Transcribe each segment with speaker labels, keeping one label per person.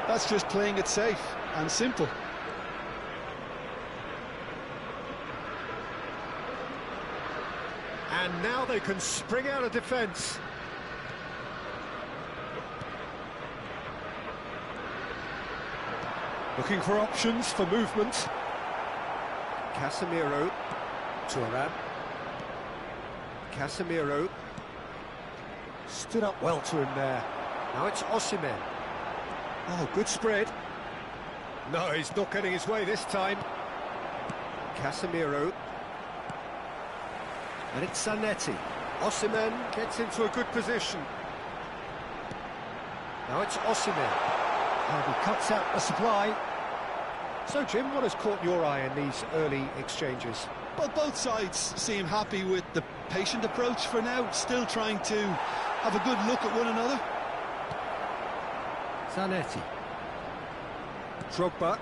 Speaker 1: That's just playing it safe and simple.
Speaker 2: And now they can spring out of defence. Looking for options for movement. Casemiro. Thuram. Casemiro. Stood up well to him there. Now it's Osimhen. Oh, good spread. No, he's not getting his way this time. Casemiro. And it's Zanetti. Osimhen gets into a good position. Now it's Osimhen. And he cuts out the supply. So, Jim, what has caught your eye in these early exchanges?
Speaker 1: Well, both sides seem happy with the patient approach for now, still trying to have a good look at one another.
Speaker 2: Zanetti. Drogba.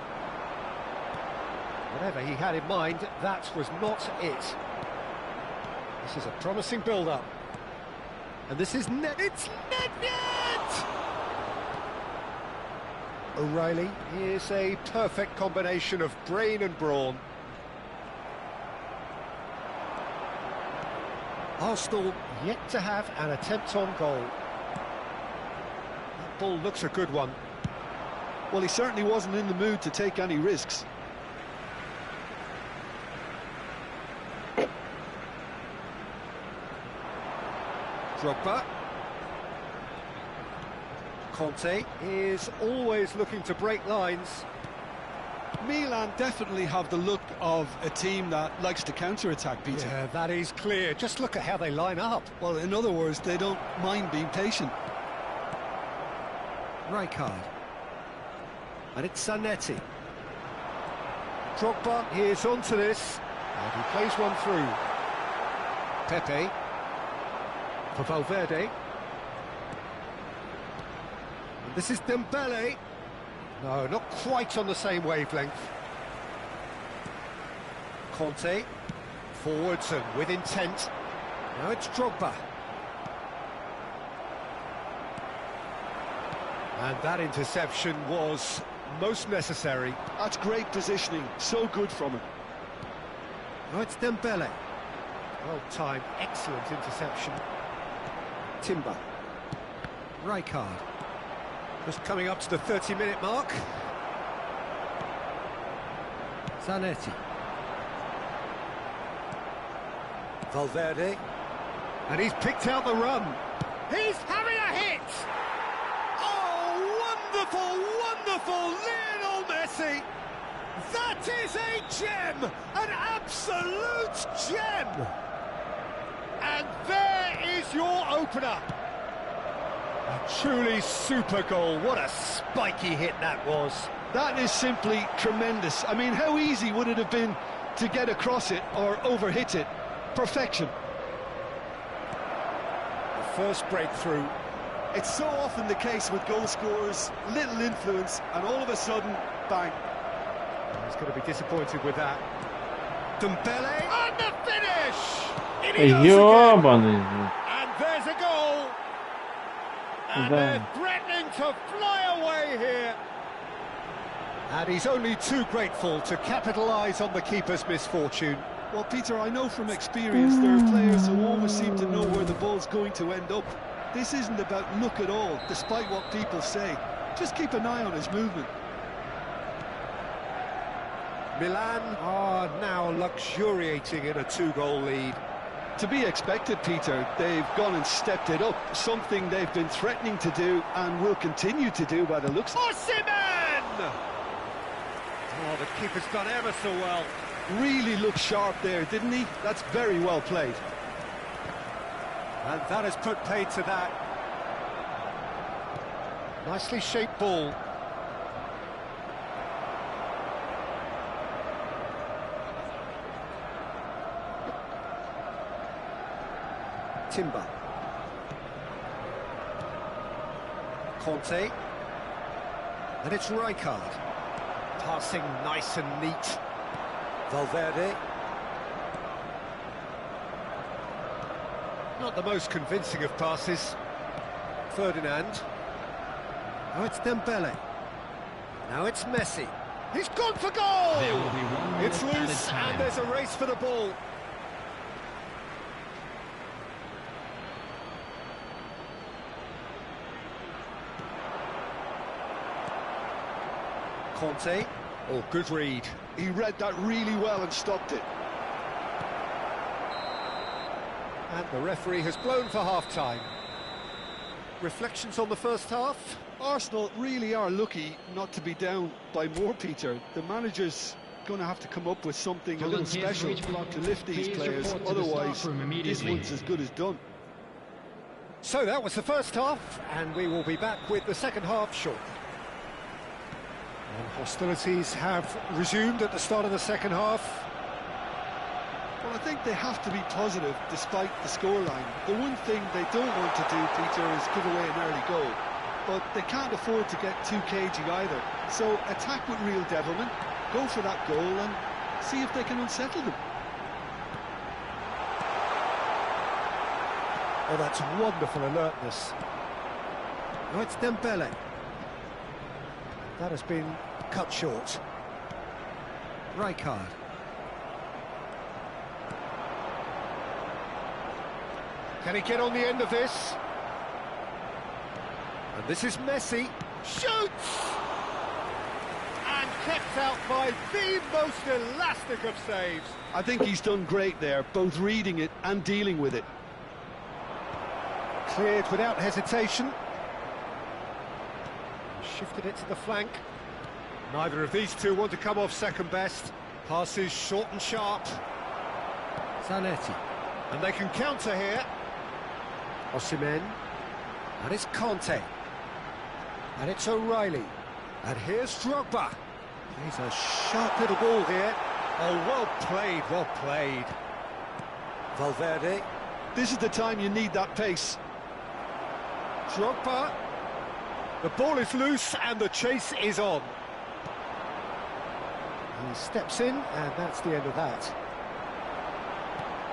Speaker 2: Whatever he had in mind, that was not it. This is a promising build-up. And this is net. It's net! O'Reilly is a perfect combination of brain and brawn. Arsenal yet to have an attempt on goal. That ball looks a good one.
Speaker 1: Well, he certainly wasn't in the mood to take any risks.
Speaker 2: Drogba. Conte is always looking to break lines.
Speaker 1: Milan definitely have the look of a team that likes to counter-attack, Peter.
Speaker 2: Yeah, that is clear. Just look at how they line up.
Speaker 1: Well, in other words, they don't mind being patient.
Speaker 2: Rijkaard. And it's Zanetti. Drogba is onto this. And he plays one through. Pepe. For Valverde. And this is Dembele. No, not quite on the same wavelength. Conte. Forwards and with intent. Now it's Drogba. And that interception was most necessary.
Speaker 1: That's great positioning, so good from him.
Speaker 2: Now it's Dembele. Well timed, excellent interception. Timber. Rijkaard. Just coming up to the 30-minute mark. Zanetti. Valverde. And he's picked out the run. He's having a hit! Oh, wonderful, wonderful Lionel Messi! That is a gem! An absolute gem! And there is your opener. A truly super goal. What a spiky hit that was.
Speaker 1: That is simply tremendous. I mean, how easy would it have been to get across it or overhit it? Perfection.
Speaker 2: The first breakthrough.
Speaker 1: It's so often the case with goal scorers, little influence, and all of a sudden, bang.
Speaker 2: He's going to be disappointed with that. Dembele, and the finish!
Speaker 3: Ёбаный.
Speaker 2: And there's a goal! And they're threatening to fly away here. And he's only too grateful to capitalise on the keeper's misfortune.
Speaker 1: Well, Peter, I know from experience there are players who always seem to know where the ball's going to end up. This isn't about luck at all, despite what people say. Just keep an eye on his movement.
Speaker 2: Milan are now luxuriating in a two-goal lead.
Speaker 1: To be expected, Peter. They've gone and stepped it up, something they've been threatening to do and will continue to do by the looks.
Speaker 2: Osimhen! Oh, the keeper's done ever so well.
Speaker 1: Really looked sharp there, didn't he? That's very well played.
Speaker 2: And that has put paid to that. Nicely shaped ball. Timber. Conte. And it's Rijkaard. Passing nice and neat. Valverde. Not the most convincing of passes. Ferdinand. Oh, it's Dembele. Now it's Messi. He's gone for goal!
Speaker 4: There will be 1 minute
Speaker 2: It's loose, and there's a race for the ball. Conte. Oh, good read.
Speaker 1: He read that really well and stopped it.
Speaker 2: And the referee has blown for half-time. Reflections on the first half?
Speaker 1: Arsenal really are lucky not to be down by more, Peter. The manager's going to have to come up with something a little special to lift these players, otherwise this one's as good as done.
Speaker 2: So that was the first half, and we will be back with the second half shortly. And hostilities have resumed at the start of the second half.
Speaker 1: Well, I think they have to be positive despite the scoreline. The one thing they don't want to do, Peter, is give away an early goal. But they can't afford to get too cagey either. So attack with real devilment, go for that goal and see if they can unsettle them.
Speaker 2: Oh, that's wonderful alertness. Now it's Dembele. That has been cut short. Rijkaard. Can he get on the end of this? And this is Messi. Shoots! And kept out by the most elastic of saves.
Speaker 1: I think he's done great there, both reading it and dealing with it.
Speaker 2: Cleared without hesitation. Shifted it to the flank. Neither of these two want to come off second best. Passes short and sharp. Zanetti. And they can counter here. Osimhen. And it's Conte. And it's O'Reilly. And here's Drogba. He's a sharp little ball here. Oh, well played, well played. Valverde.
Speaker 1: This is the time you need that pace.
Speaker 2: Drogba. The ball is loose and the chase is on. He steps in and that's the end of that.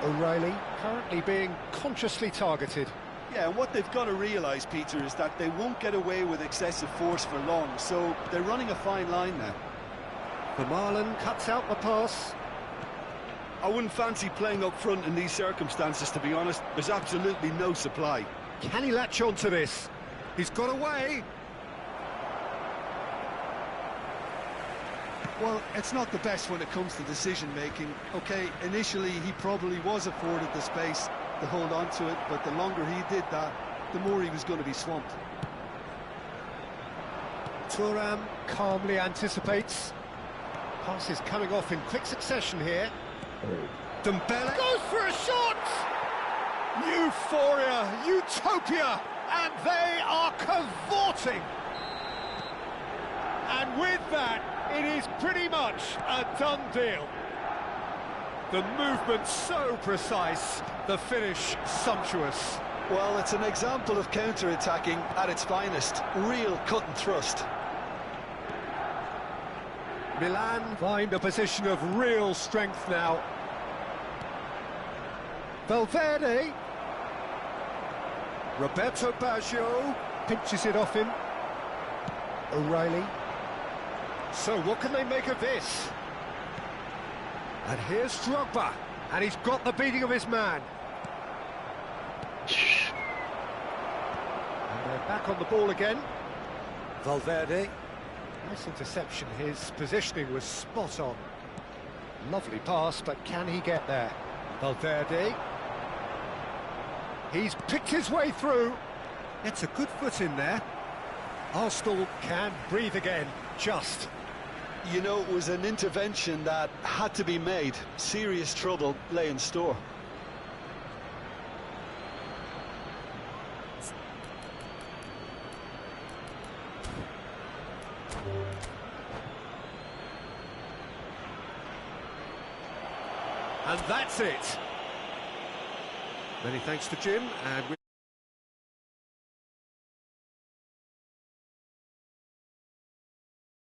Speaker 2: O'Reilly currently being consciously targeted.
Speaker 1: Yeah, and what they've got to realise, Peter, is that they won't get away with excessive force for long, so they're running a fine line now.
Speaker 2: Vermaelen cuts out the pass.
Speaker 1: I wouldn't fancy playing up front in these circumstances, to be honest. There's absolutely no supply.
Speaker 2: Can he latch on to this? He's got away.
Speaker 1: Well, it's not the best when it comes to decision-making. OK, initially he probably was afforded the space to hold on to it, but the longer he did that, the more he was going to be swamped.
Speaker 2: Thuram calmly anticipates. Pass is coming off in quick succession here. Dembele goes for a shot! Euphoria, utopia, and they are cavorting. And with that, it is pretty much a done deal. The movement so precise, the finish sumptuous.
Speaker 1: Well, it's an example of counter-attacking at its finest. Real cut and thrust.
Speaker 2: Milan find a position of real strength now. Valverde. Roberto Baggio pinches it off him. O'Reilly. So what can they make of this? And here's Drogba, and he's got the beating of his man. And they're back on the ball again. Valverde. Nice interception, his positioning was spot on. Lovely pass, but can he get there? Valverde. He's picked his way through. It's a good foot in there. Arsenal can breathe again, just.
Speaker 1: You know, it was an intervention that had to be made. Serious trouble lay in store.
Speaker 2: And that's it. Many thanks to Jim, and